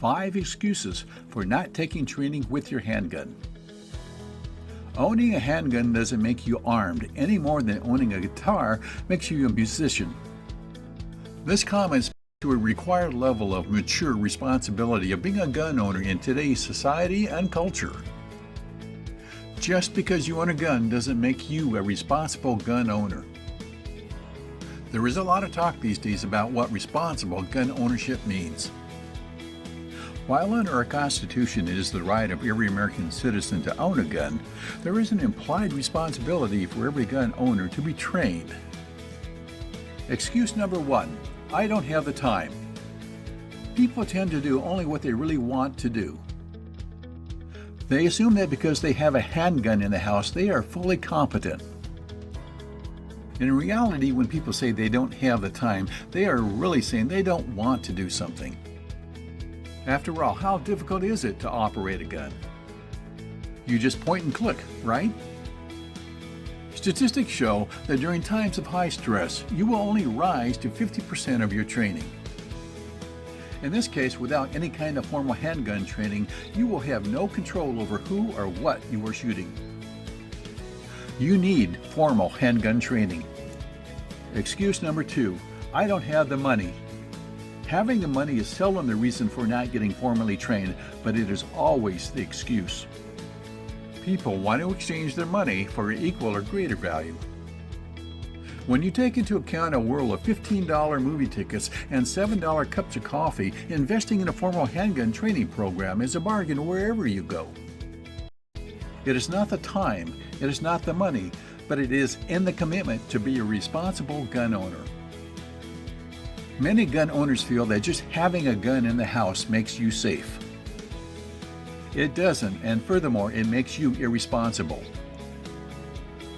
5 excuses for not taking training with your handgun. Owning a handgun doesn't make you armed any more than owning a guitar makes you a musician. This comment speaks to a required level of mature responsibility of being a gun owner in today's society and culture. Just because you own a gun doesn't make you a responsible gun owner. There is a lot of talk these days about what responsible gun ownership means. While under our Constitution it is the right of every American citizen to own a gun, there is an implied responsibility for every gun owner to be trained. Excuse number 1, I don't have the time. People tend to do only what they really want to do. They assume that because they have a handgun in the house, they are fully competent. In reality, when people say they don't have the time, they are really saying they don't want to do something. After all, how difficult is it to operate a gun? You just point and click, right? Statistics show that during times of high stress, you will only rise to 50% of your training. In this case, without any kind of formal handgun training, you will have no control over who or what you are shooting. You need formal handgun training. Excuse number 2, I don't have the money. Having the money is seldom the reason for not getting formally trained, but it is always the excuse. People want to exchange their money for equal or greater value. When you take into account a world of $15 movie tickets and $7 cups of coffee, investing in a formal handgun training program is a bargain wherever you go. It is not the time, it is not the money, but it is in the commitment to be a responsible gun owner. Many gun owners feel that just having a gun in the house makes you safe. It doesn't, and furthermore, it makes you irresponsible.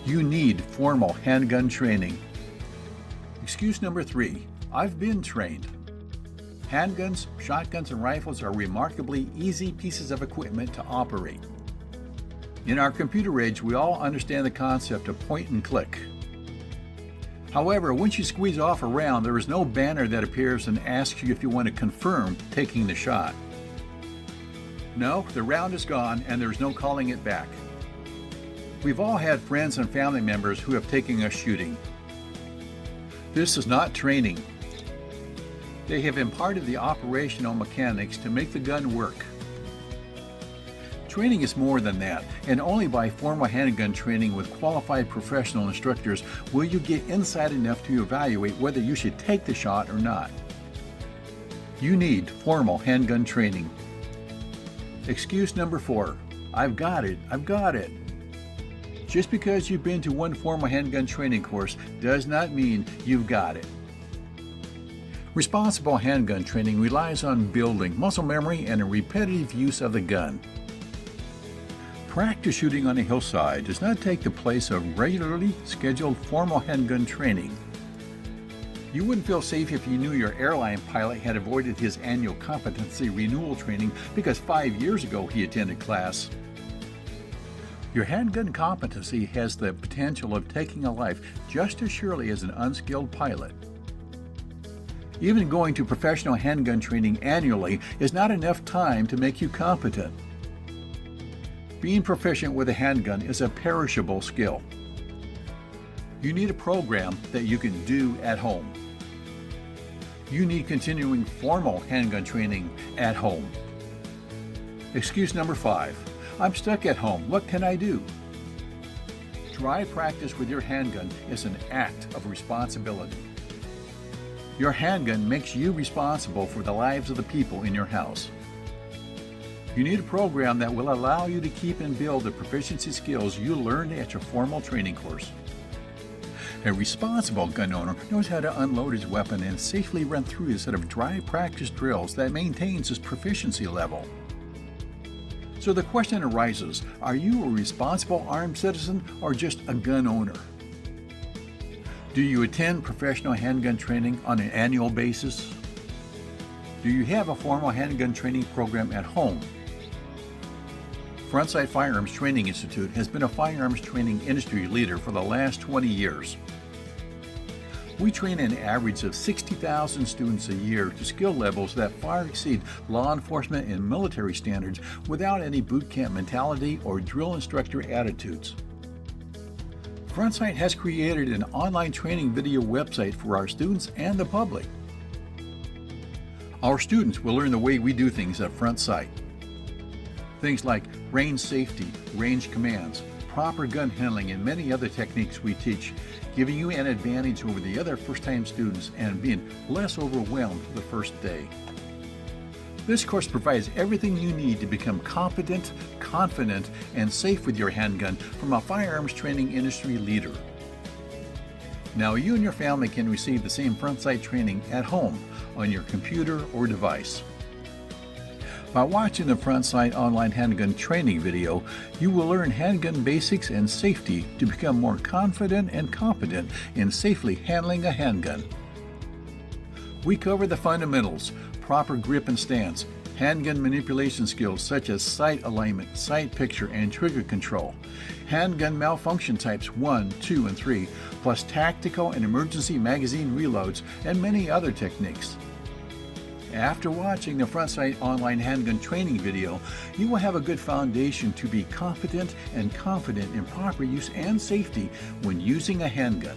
You need formal handgun training. Excuse number 3, I've been trained. Handguns, shotguns, and rifles are remarkably easy pieces of equipment to operate. In our computer age, we all understand the concept of point and click. However, once you squeeze off a round, there is no banner that appears and asks you if you want to confirm taking the shot. No, the round is gone and there's no calling it back. We've all had friends and family members who have taken us shooting. This is not training. They have imparted the operational mechanics to make the gun work. Training is more than that, and only by formal handgun training with qualified professional instructors will you get insight enough to evaluate whether you should take the shot or not. You need formal handgun training. Excuse number 4, I've got it. Just because you've been to one formal handgun training course does not mean you've got it. Responsible handgun training relies on building muscle memory and a repetitive use of the gun. Practice shooting on a hillside does not take the place of regularly scheduled formal handgun training. You wouldn't feel safe if you knew your airline pilot had avoided his annual competency renewal training because 5 years ago he attended class. Your handgun competency has the potential of taking a life just as surely as an unskilled pilot. Even going to professional handgun training annually is not enough time to make you competent. Being proficient with a handgun is a perishable skill. You need a program that you can do at home. You need continuing formal handgun training at home. Excuse number 5, I'm stuck at home. What can I do? Dry practice with your handgun is an act of responsibility. Your handgun makes you responsible for the lives of the people in your house. You need a program that will allow you to keep and build the proficiency skills you learned at your formal training course. A responsible gun owner knows how to unload his weapon and safely run through a set of dry practice drills that maintains his proficiency level. So the question arises, are you a responsible armed citizen or just a gun owner? Do you attend professional handgun training on an annual basis? Do you have a formal handgun training program at home? Sight Firearms Training Institute has been a firearms training industry leader for the last 20 years. We train an average of 60,000 students a year to skill levels that far exceed law enforcement and military standards without any boot camp mentality or drill instructor attitudes. Front Sight has created an online training video website for our students and the public. Our students will learn the way we do things at Front Sight. Things like range safety, range commands, proper gun handling, and many other techniques we teach, giving you an advantage over the other first-time students and being less overwhelmed the first day. This course provides everything you need to become competent, confident, and safe with your handgun from a firearms training industry leader. Now you and your family can receive the same Front Sight training at home on your computer or device. By watching the Front Sight online handgun training video, you will learn handgun basics and safety to become more confident and competent in safely handling a handgun. We cover the fundamentals, proper grip and stance, handgun manipulation skills such as sight alignment, sight picture, and trigger control, handgun malfunction types 1, 2, and 3, plus tactical and emergency magazine reloads, and many other techniques. After watching the Front Sight online handgun training video, you will have a good foundation to be competent and confident in proper use and safety when using a handgun.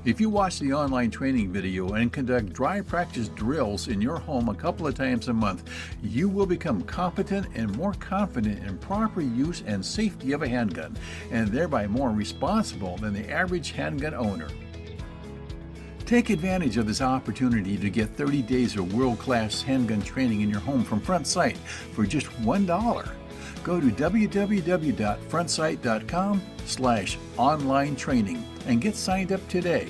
If you watch the online training video and conduct dry practice drills in your home a couple of times a month, you will become competent and more confident in proper use and safety of a handgun, and thereby more responsible than the average handgun owner. Take advantage of this opportunity to get 30 days of world-class handgun training in your home from Front Sight for just $1. Go to www.frontsight.com/online training and get signed up today.